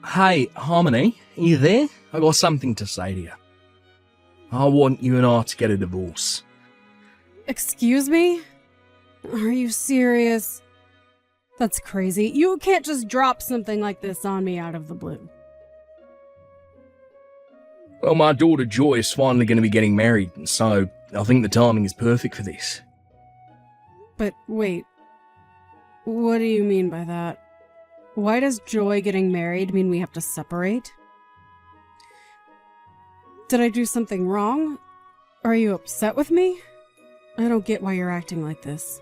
Hey, Harmony, are you there? I got something to say to you. I want you and I to get a divorce. Excuse me? Are you serious? That's crazy. You can't just drop something like this on me out of the blue. Well, my daughter Joy is finally going to be getting married, and so I think the timing is perfect for this. But wait, what do you mean by that? Why does Joy getting married mean we have to separate? Did I do something wrong? Are you upset with me? I don't get why you're acting like this.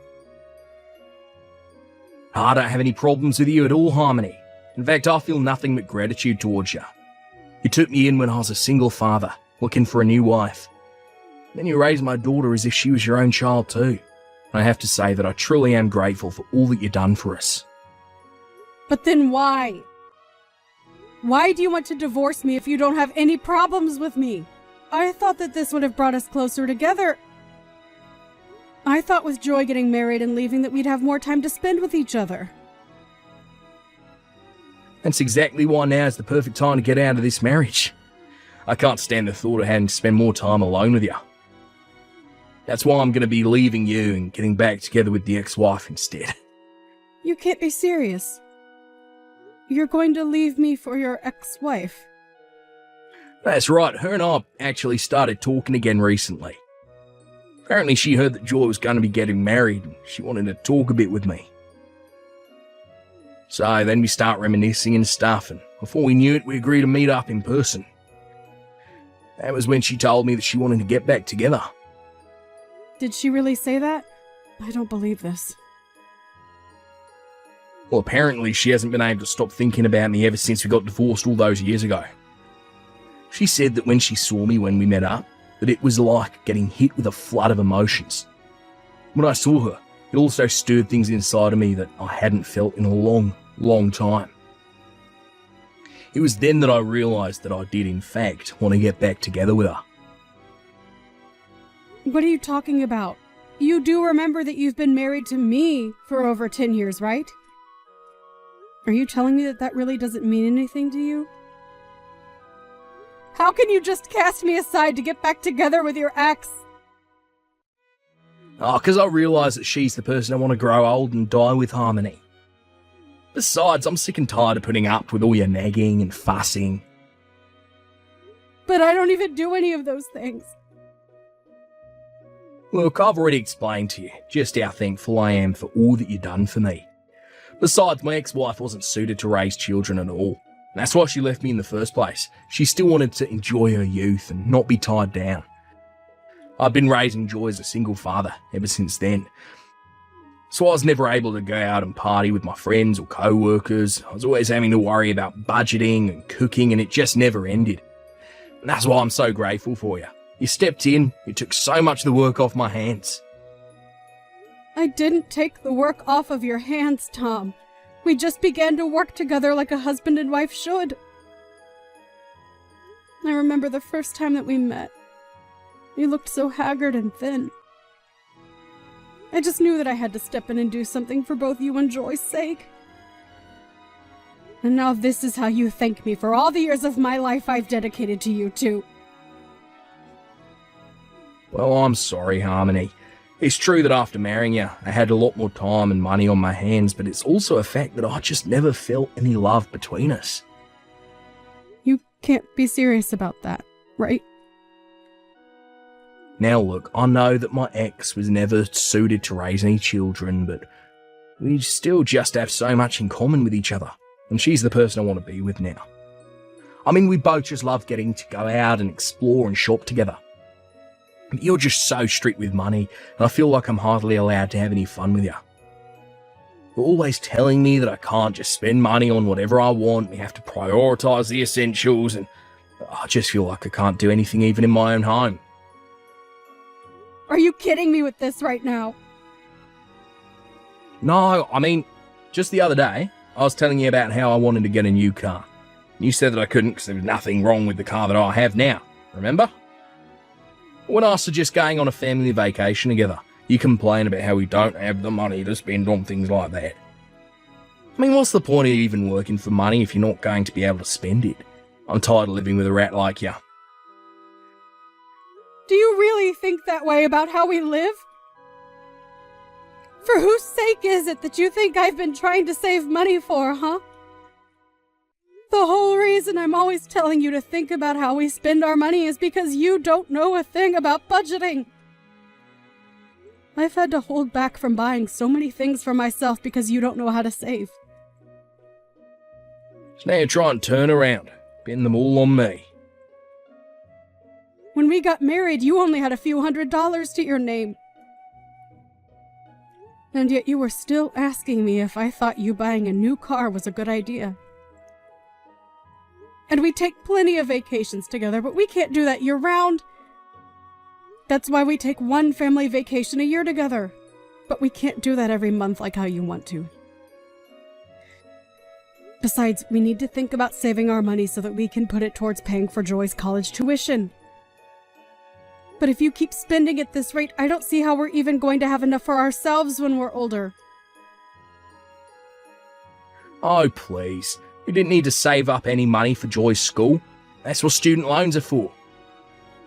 I don't have any problems with you at all, Harmony. In fact, I feel nothing but gratitude towards you. You took me in when I was a single father, looking for a new wife. Then you raised my daughter as if she was your own child too. I have to say that I truly am grateful for all that you've done for us. But then why? Why do you want to divorce me if you don't have any problems with me? I thought that this would have brought us closer together. I thought with Joy getting married and leaving that we'd have more time to spend with each other. That's exactly why now is the perfect time to get out of this marriage. I can't stand the thought of having to spend more time alone with you. That's why I'm going to be leaving you and getting back together with the ex-wife instead. You can't be serious. You're going to leave me for your ex-wife? That's right, her and I actually started talking again recently. Apparently she heard that Joy was going to be getting married and she wanted to talk a bit with me. So then we start reminiscing and stuff, and before we knew it, we agreed to meet up in person. That was when she told me that she wanted to get back together. Did she really say that? I don't believe this. Well, apparently she hasn't been able to stop thinking about me ever since we got divorced all those years ago. She said that when she saw me when we met up, that it was like getting hit with a flood of emotions. When I saw her, it also stirred things inside of me that I hadn't felt in a long, long time. It was then that I realised that I did in fact want to get back together with her. What are you talking about? You do remember that you've been married to me for over 10 years, right? Are you telling me that that really doesn't mean anything to you? How can you just cast me aside to get back together with your ex? Oh, because I realise that she's the person I want to grow old and die with, Harmony. Besides, I'm sick and tired of putting up with all your nagging and fussing. But I don't even do any of those things. Look, I've already explained to you just how thankful I am for all that you've done for me. Besides, my ex-wife wasn't suited to raise children at all. That's why she left me in the first place. She still wanted to enjoy her youth and not be tied down. I've been raising Joy as a single father ever since then. So I was never able to go out and party with my friends or co-workers. I was always having to worry about budgeting and cooking, and it just never ended. And that's why I'm so grateful for you. You stepped in, you took so much of the work off my hands. I didn't take the work off of your hands, Tom. We just began to work together like a husband and wife should. I remember the first time that we met. You looked so haggard and thin. I just knew that I had to step in and do something for both you and Joy's sake. And now this is how you thank me for all the years of my life I've dedicated to you two. Well, I'm sorry, Harmony. It's true that after marrying you, I had a lot more time and money on my hands, but it's also a fact that I just never felt any love between us. You can't be serious about that, right? Now look, I know that my ex was never suited to raise any children, but we still just have so much in common with each other, and she's the person I want to be with now. I mean, we both just love getting to go out and explore and shop together. But you're just so strict with money, and I feel like I'm hardly allowed to have any fun with you. You're always telling me that I can't just spend money on whatever I want, we have to prioritise the essentials, and I just feel like I can't do anything even in my own home. Are you kidding me with this right now? No, I mean, just the other day, I was telling you about how I wanted to get a new car. You said that I couldn't because there was nothing wrong with the car that I have now, remember? When I suggest going on a family vacation together, you complain about how we don't have the money to spend on things like that. I mean, what's the point of even working for money if you're not going to be able to spend it? I'm tired of living with a rat like you. Do you really think that way about how we live? For whose sake is it that you think I've been trying to save money for, huh? The whole reason I'm always telling you to think about how we spend our money is because you don't know a thing about budgeting. I've had to hold back from buying so many things for myself because you don't know how to save. So now you're trying to turn around, pin them all on me. When we got married, you only had a few $100s to your name. And yet you were still asking me if I thought you buying a new car was a good idea. And we take plenty of vacations together, but we can't do that year-round. That's why we take one family vacation a year together. But we can't do that every month like how you want to. Besides, we need to think about saving our money so that we can put it towards paying for Joy's college tuition. But if you keep spending at this rate, I don't see how we're even going to have enough for ourselves when we're older. Oh, please. We didn't need to save up any money for Joy's school. That's what student loans are for.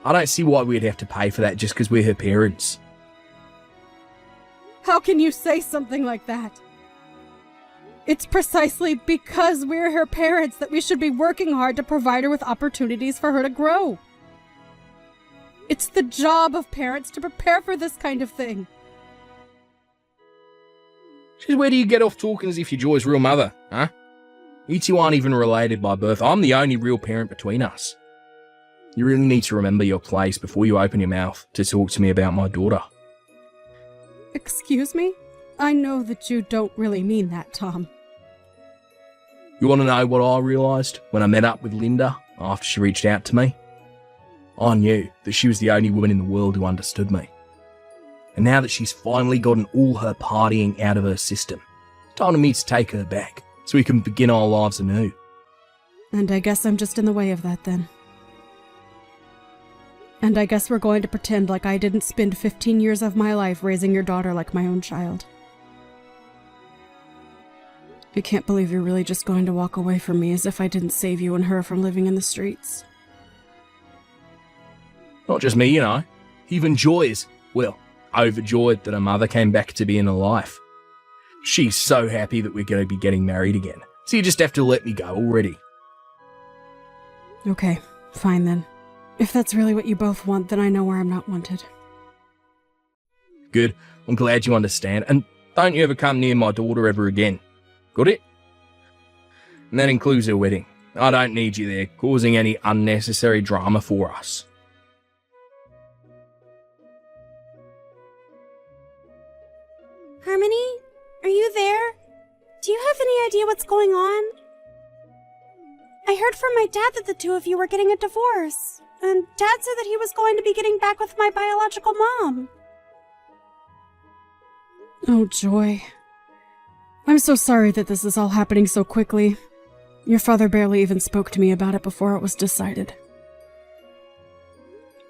I don't see why we'd have to pay for that just because we're her parents. How can you say something like that? It's precisely because we're her parents that we should be working hard to provide her with opportunities for her to grow. It's the job of parents to prepare for this kind of thing. Just where do you get off talking as if you're Joy's real mother, huh? You two aren't even related by birth. I'm the only real parent between us. You really need to remember your place before you open your mouth to talk to me about my daughter. Excuse me? I know that you don't really mean that, Tom. You want to know what I realised when I met up with Linda after she reached out to me? I knew that she was the only woman in the world who understood me. And now that she's finally gotten all her partying out of her system, it's time for me to take her back so we can begin our lives anew. And I guess I'm just in the way of that then. And I guess we're going to pretend like I didn't spend 15 years of my life raising your daughter like my own child. I can't believe you're really just going to walk away from me as if I didn't save you and her from living in the streets. Not just me, you know. Even Joy is, well, overjoyed that her mother came back to be in her life. She's so happy that we're going to be getting married again. So you just have to let me go already. Okay, fine then. If that's really what you both want, then I know where I'm not wanted. Good. I'm glad you understand. And don't you ever come near my daughter ever again. Got it? And that includes her wedding. I don't need you there, causing any unnecessary drama for us. Harmony, are you there? Do you have any idea what's going on? I heard from my dad that the two of you were getting a divorce, and Dad said that he was going to be getting back with my biological mom. Oh, Joy. I'm so sorry that this is all happening so quickly. Your father barely even spoke to me about it before it was decided.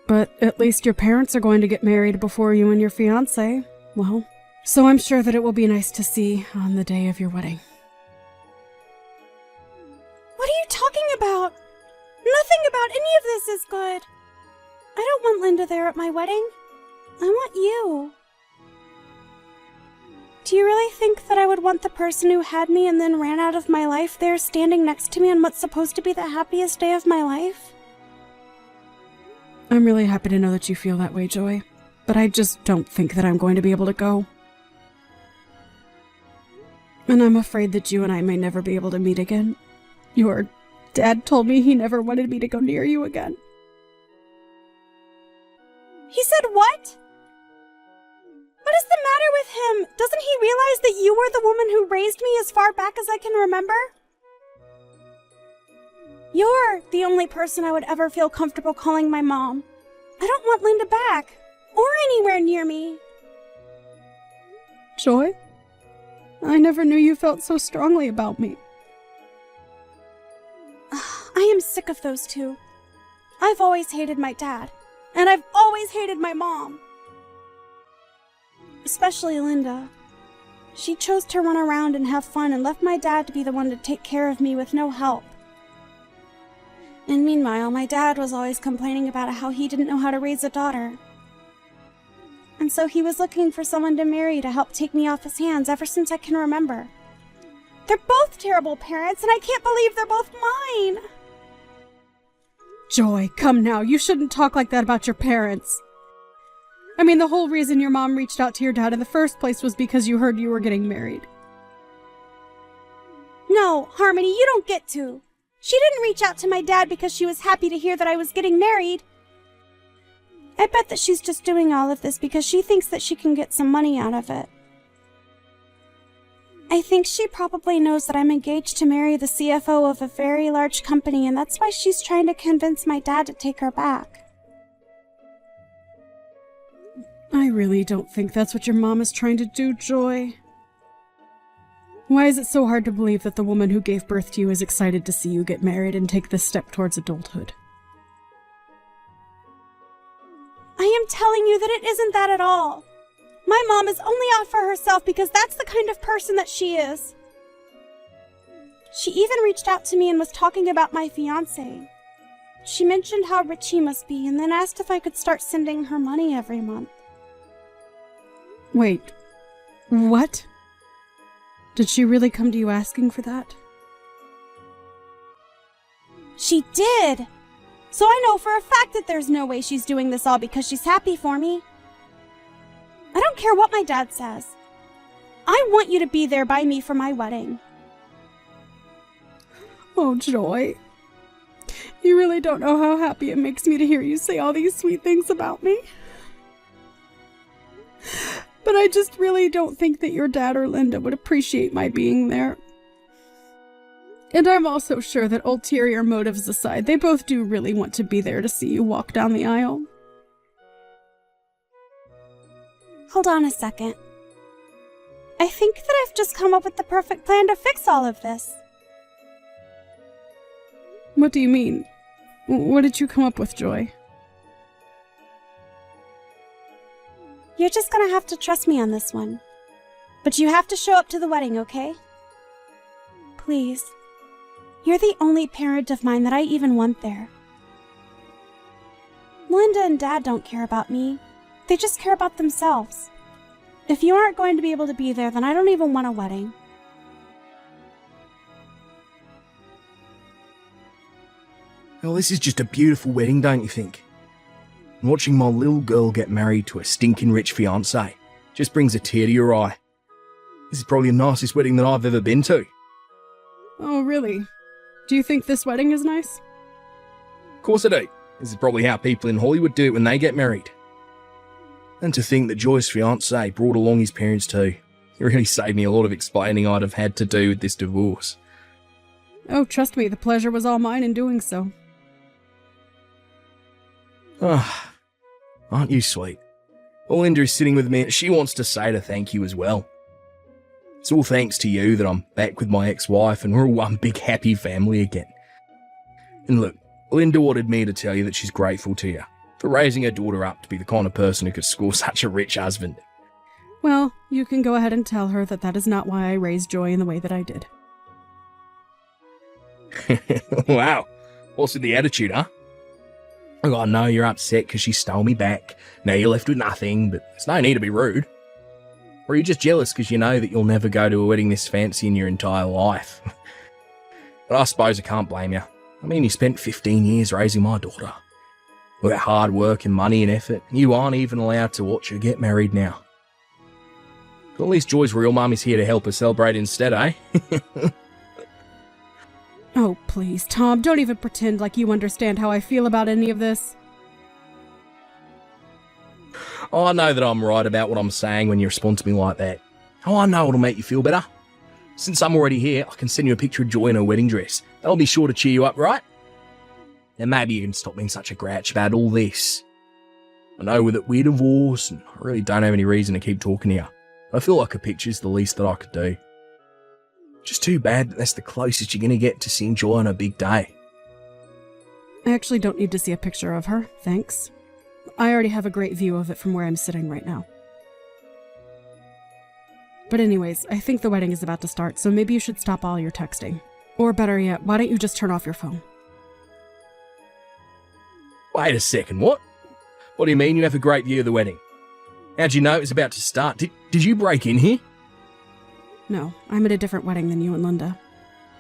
But at least your parents are going to get married before you and your fiancé. Well, so I'm sure that it will be nice to see on the day of your wedding. What are you talking about? Nothing about any of this is good. I don't want Linda there at my wedding. I want you. Do you really think that I would want the person who had me and then ran out of my life there standing next to me on what's supposed to be the happiest day of my life? I'm really happy to know that you feel that way, Joy. But I just don't think that I'm going to be able to go. And I'm afraid that you and I may never be able to meet again. Your dad told me he never wanted me to go near you again. He said what? What is the matter with him? Doesn't he realize that you were the woman who raised me as far back as I can remember? You're the only person I would ever feel comfortable calling my mom. I don't want Linda back, or anywhere near me. Joy? I never knew you felt so strongly about me. I am sick of those two. I've always hated my dad, and I've always hated my mom. Especially Linda. She chose to run around and have fun and left my dad to be the one to take care of me with no help. And meanwhile, my dad was always complaining about how he didn't know how to raise a daughter. And so he was looking for someone to marry to help take me off his hands ever since I can remember. They're both terrible parents, and I can't believe they're both mine! Joy, come now. You shouldn't talk like that about your parents. I mean, the whole reason your mom reached out to your dad in the first place was because you heard you were getting married. No, Harmony, you don't get to. She didn't reach out to my dad because she was happy to hear that I was getting married. I bet that she's just doing all of this because she thinks that she can get some money out of it. I think she probably knows that I'm engaged to marry the CFO of a very large company, and that's why she's trying to convince my dad to take her back. I really don't think that's what your mom is trying to do, Joy. Why is it so hard to believe that the woman who gave birth to you is excited to see you get married and take this step towards adulthood? I am telling you that it isn't that at all. My mom is only out for herself because that's the kind of person that she is. She even reached out to me and was talking about my fiancé. She mentioned how rich he must be and then asked if I could start sending her money every month. Wait, what? Did she really come to you asking for that? She did! So I know for a fact that there's no way she's doing this all because she's happy for me. I don't care what my dad says. I want you to be there by me for my wedding. Oh, Joy. You really don't know how happy it makes me to hear you say all these sweet things about me. But I just really don't think that your dad or Linda would appreciate my being there. And I'm also sure that ulterior motives aside, they both do really want to be there to see you walk down the aisle. Hold on a second. I think that I've just come up with the perfect plan to fix all of this. What do you mean? What did you come up with, Joy? You're just gonna have to trust me on this one. But you have to show up to the wedding, okay? Please. You're the only parent of mine that I even want there. Linda and Dad don't care about me. They just care about themselves. If you aren't going to be able to be there, then I don't even want a wedding. Well, this is just a beautiful wedding, don't you think? And watching my little girl get married to a stinking rich fiancé just brings a tear to your eye. This is probably the nicest wedding that I've ever been to. Oh, really? Do you think this wedding is nice? Of course I do. This is probably how people in Hollywood do it when they get married. And to think that Joy's fiancé brought along his parents too. It really saved me a lot of explaining I'd have had to do with this divorce. Oh, trust me, the pleasure was all mine in doing so. Ah, aren't you sweet? Well, Linda is sitting with me and she wants to say to thank you as well. It's all thanks to you that I'm back with my ex-wife and we're all one big happy family again. And look, Linda wanted me to tell you that she's grateful to you for raising her daughter up to be the kind of person who could score such a rich husband. Well, you can go ahead and tell her that that is not why I raised Joy in the way that I did. Wow, what's with the attitude, huh? Oh, I know you're upset because she stole me back. Now you're left with nothing, but there's no need to be rude. Or are you just jealous because you know that you'll never go to a wedding this fancy in your entire life? But I suppose I can't blame you. I mean, you spent 15 years raising my daughter. With that hard work and money and effort, you aren't even allowed to watch her get married now. But at least Joy's real mum is here to help her celebrate instead, eh? Oh, please, Tom, don't even pretend like you understand how I feel about any of this. Oh, I know that I'm right about what I'm saying when you respond to me like that. Oh, I know it'll make you feel better. Since I'm already here, I can send you a picture of Joy in her wedding dress. That'll be sure to cheer you up, right? And maybe you can stop being such a grouch about all this. I know that we're divorced, and I really don't have any reason to keep talking to you. I feel like a picture's the least that I could do. Just too bad that that's the closest you're going to get to seeing Joy on a big day. I actually don't need to see a picture of her, thanks. I already have a great view of it from where I'm sitting right now. But anyways, I think the wedding is about to start, so maybe you should stop all your texting. Or better yet, why don't you just turn off your phone? Wait a second, what? What do you mean you have a great view of the wedding? How'd you know it was about to start? Did you break in here? No, I'm at a different wedding than you and Linda.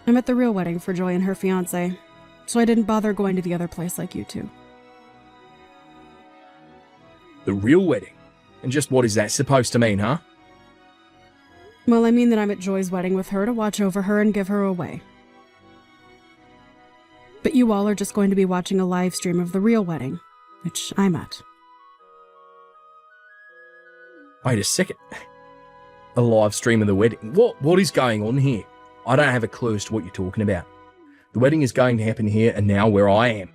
I'm at the real wedding for Joy and her fiancé, so I didn't bother going to the other place like you two. The real wedding? And just what is that supposed to mean, huh? Well, I mean that I'm at Joy's wedding with her to watch over her and give her away. But you all are just going to be watching a live stream of the real wedding, which I'm at. Wait a second. A live stream of the wedding? What is going on here? I don't have a clue as to what you're talking about. The wedding is going to happen here and now where I am.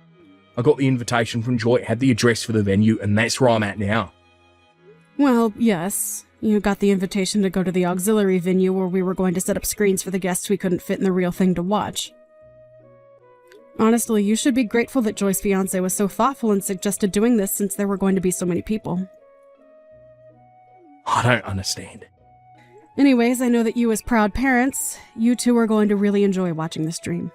I got the invitation from Joy, had the address for the venue, and that's where I'm at now. Well, yes. You got the invitation to go to the auxiliary venue where we were going to set up screens for the guests we couldn't fit in the real thing to watch. Honestly, you should be grateful that Joy's fiancé was so thoughtful and suggested doing this since there were going to be so many people. I don't understand. Anyways, I know that you as proud parents, you two are going to really enjoy watching the stream.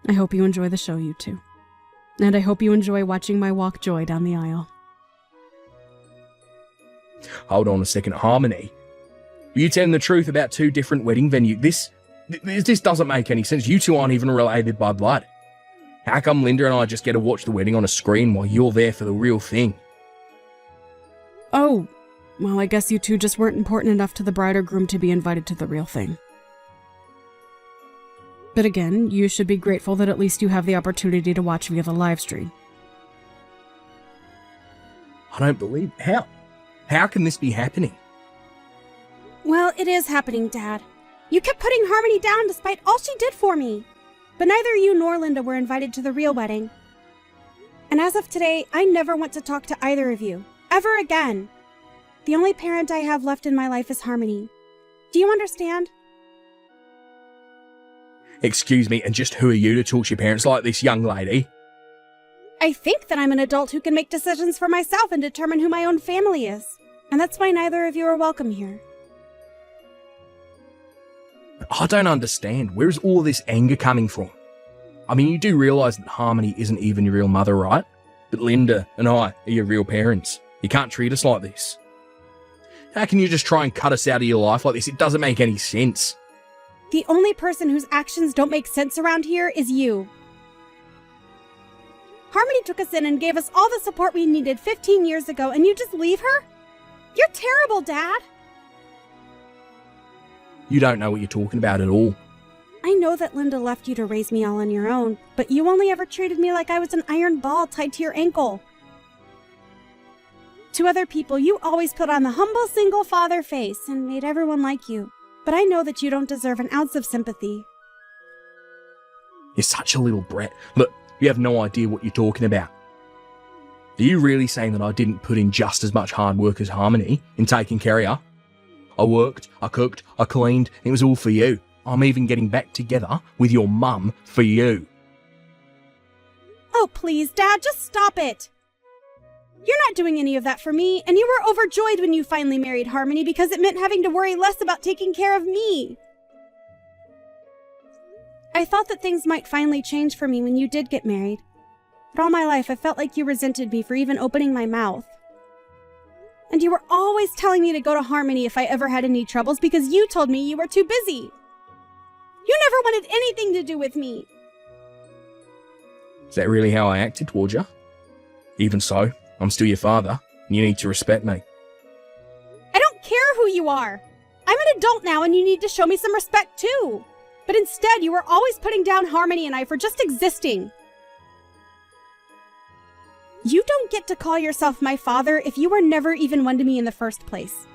I hope you enjoy the show, you two. And I hope you enjoy watching my walk Joy down the aisle. Hold on a second, Harmony. Are you telling the truth about two different wedding venues? This doesn't make any sense. You two aren't even related by blood. How come Linda and I just get to watch the wedding on a screen while you're there for the real thing? Oh, well, I guess you two just weren't important enough to the bride or groom to be invited to the real thing. But again, you should be grateful that at least you have the opportunity to watch via the live stream. I don't believe... How can this be happening? Well, it is happening, Dad. You kept putting Harmony down despite all she did for me. But neither you nor Linda were invited to the real wedding. And as of today, I never want to talk to either of you. Ever again. The only parent I have left in my life is Harmony. Do you understand? Excuse me, and just who are you to talk to your parents like this, young lady? I think that I'm an adult who can make decisions for myself and determine who my own family is. And that's why neither of you are welcome here. I don't understand. Where's all this anger coming from? I mean, you do realise that Harmony isn't even your real mother, right? But Linda and I are your real parents. You can't treat us like this. How can you just try and cut us out of your life like this? It doesn't make any sense. The only person whose actions don't make sense around here is you. Harmony took us in and gave us all the support we needed 15 years ago, and you just leave her? You're terrible, Dad! You don't know what you're talking about at all. I know that Linda left you to raise me all on your own, but you only ever treated me like I was an iron ball tied to your ankle. To other people, you always put on the humble single father face and made everyone like you. But I know that you don't deserve an ounce of sympathy. You're such a little brat. Look, you have no idea what you're talking about. Are you really saying that I didn't put in just as much hard work as Harmony in taking care of her? I worked, I cooked, I cleaned, and it was all for you. I'm even getting back together with your mum for you. Oh, please, Dad, just stop it. You're not doing any of that for me, and you were overjoyed when you finally married Harmony because it meant having to worry less about taking care of me. I thought that things might finally change for me when you did get married. But all my life, I felt like you resented me for even opening my mouth. And you were always telling me to go to Harmony if I ever had any troubles because you told me you were too busy. You never wanted anything to do with me. Is that really how I acted towards you? Even so, I'm still your father, and you need to respect me. I don't care who you are. I'm an adult now, and you need to show me some respect too. But instead, you were always putting down Harmony and I for just existing. You don't get to call yourself my father if you were never even one to me in the first place.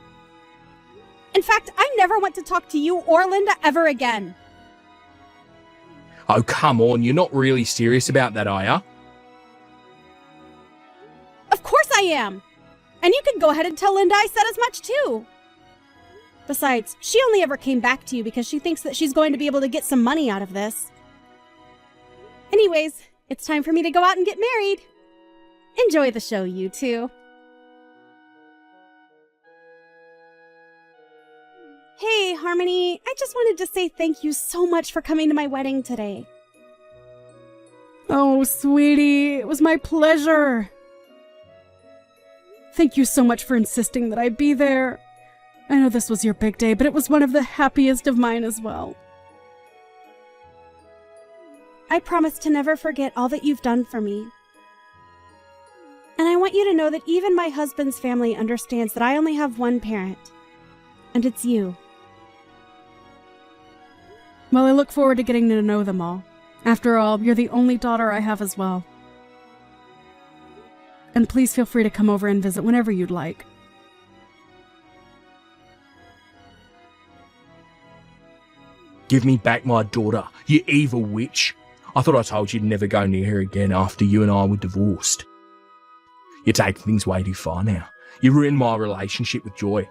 In fact, I never want to talk to you or Linda ever again. Oh, come on, you're not really serious about that, are ya? Of course I am. And you can go ahead and tell Linda I said as much too. Besides, she only ever came back to you because she thinks that she's going to be able to get some money out of this. Anyways, it's time for me to go out and get married. Enjoy the show, you two. Hey, Harmony, I just wanted to say thank you so much for coming to my wedding today. Oh, sweetie, it was my pleasure. Thank you so much for insisting that I be there. I know this was your big day, but it was one of the happiest of mine as well. I promise to never forget all that you've done for me. And I want you to know that even my husband's family understands that I only have one parent, and it's you. Well, I look forward to getting to know them all. After all, you're the only daughter I have as well. And please feel free to come over and visit whenever you'd like. Give me back my daughter, you evil witch. I thought I told you to never go near her again after you and I were divorced. You're taking things way too far now. You ruined my relationship with Joy.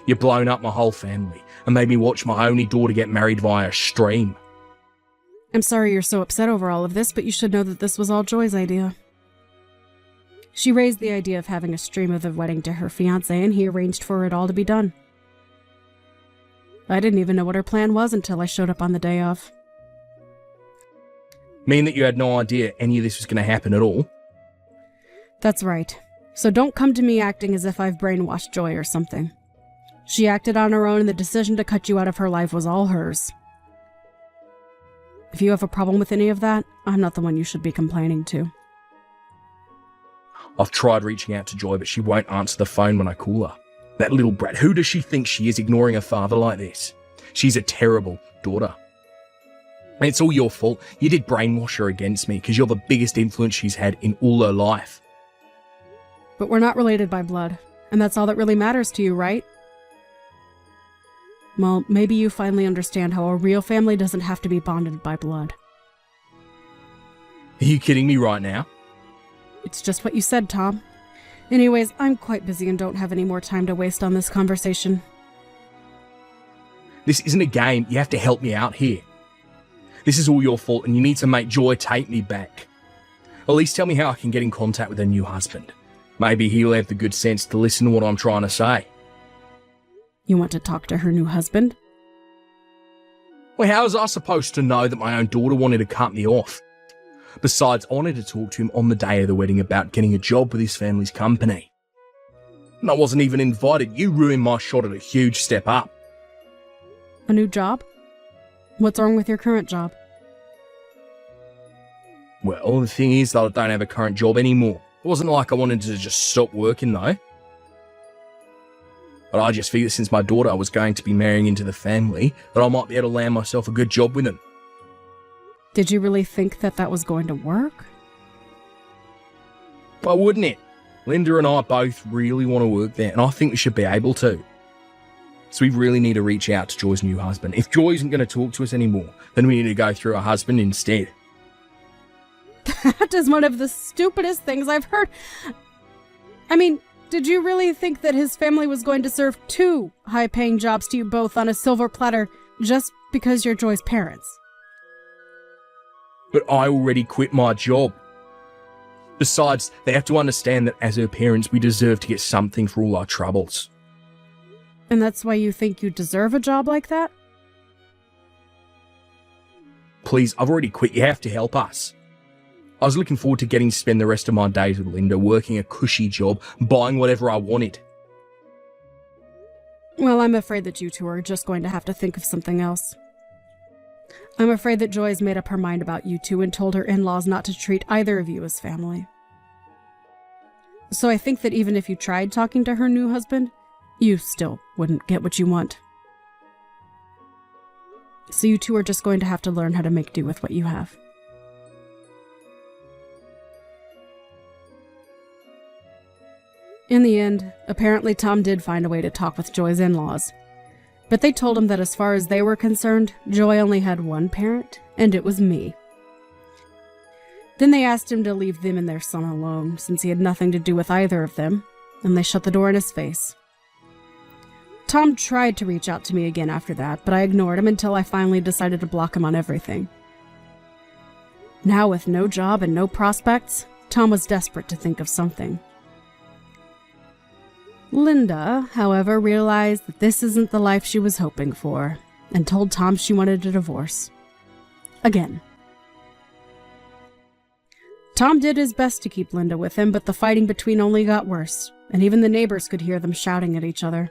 You've blown up my whole family and made me watch my only daughter get married via stream. I'm sorry you're so upset over all of this, but you should know that this was all Joy's idea. She raised the idea of having a stream of the wedding to her fiancé, and he arranged for it all to be done. I didn't even know what her plan was until I showed up on the day of. Mean that you had no idea any of this was going to happen at all? That's right. So don't come to me acting as if I've brainwashed Joy or something. She acted on her own, and the decision to cut you out of her life was all hers. If you have a problem with any of that, I'm not the one you should be complaining to. I've tried reaching out to Joy, but she won't answer the phone when I call her. That little brat, who does she think she is, ignoring her father like this? She's a terrible daughter. And it's all your fault. You did brainwash her against me because you're the biggest influence she's had in all her life. But we're not related by blood, and that's all that really matters to you, right? Well, maybe you finally understand how a real family doesn't have to be bonded by blood. Are you kidding me right now? It's just what you said, Tom. Anyways, I'm quite busy and don't have any more time to waste on this conversation. This isn't a game. You have to help me out here. This is all your fault, and you need to make Joy take me back. At least tell me how I can get in contact with her new husband. Maybe he'll have the good sense to listen to what I'm trying to say. You want to talk to her new husband? Well, how was I supposed to know that my own daughter wanted to cut me off? Besides, I wanted to talk to him on the day of the wedding about getting a job with his family's company. And I wasn't even invited. You ruined my shot at a huge step up. A new job? What's wrong with your current job? Well, the thing is that I don't have a current job anymore. It wasn't like I wanted to just stop working though. But I just figured since my daughter was going to be marrying into the family, that I might be able to land myself a good job with them. Did you really think that that was going to work? Why wouldn't it? Linda and I both really want to work there, and I think we should be able to. So we really need to reach out to Joy's new husband. If Joy isn't going to talk to us anymore, then we need to go through her husband instead. That is one of the stupidest things I've heard. I mean, did you really think that his family was going to serve 2 high-paying jobs to you both on a silver platter just because you're Joy's parents? But I already quit my job. Besides, they have to understand that as her parents, we deserve to get something for all our troubles. And that's why you think you deserve a job like that? Please, I've already quit. You have to help us. I was looking forward to getting to spend the rest of my days with Linda, working a cushy job, buying whatever I wanted. Well, I'm afraid that you two are just going to have to think of something else. I'm afraid that Joy's made up her mind about you two and told her in-laws not to treat either of you as family. So I think that even if you tried talking to her new husband, you still wouldn't get what you want. So you two are just going to have to learn how to make do with what you have. In the end, apparently Tom did find a way to talk with Joy's in-laws. But they told him that as far as they were concerned, Joy only had one parent, and it was me. Then they asked him to leave them and their son alone, since he had nothing to do with either of them, and they shut the door in his face. Tom tried to reach out to me again after that, but I ignored him until I finally decided to block him on everything. Now with no job and no prospects, Tom was desperate to think of something. Linda, however, realized that this isn't the life she was hoping for, and told Tom she wanted a divorce. Again. Tom did his best to keep Linda with him, but the fighting between only got worse, and even the neighbors could hear them shouting at each other.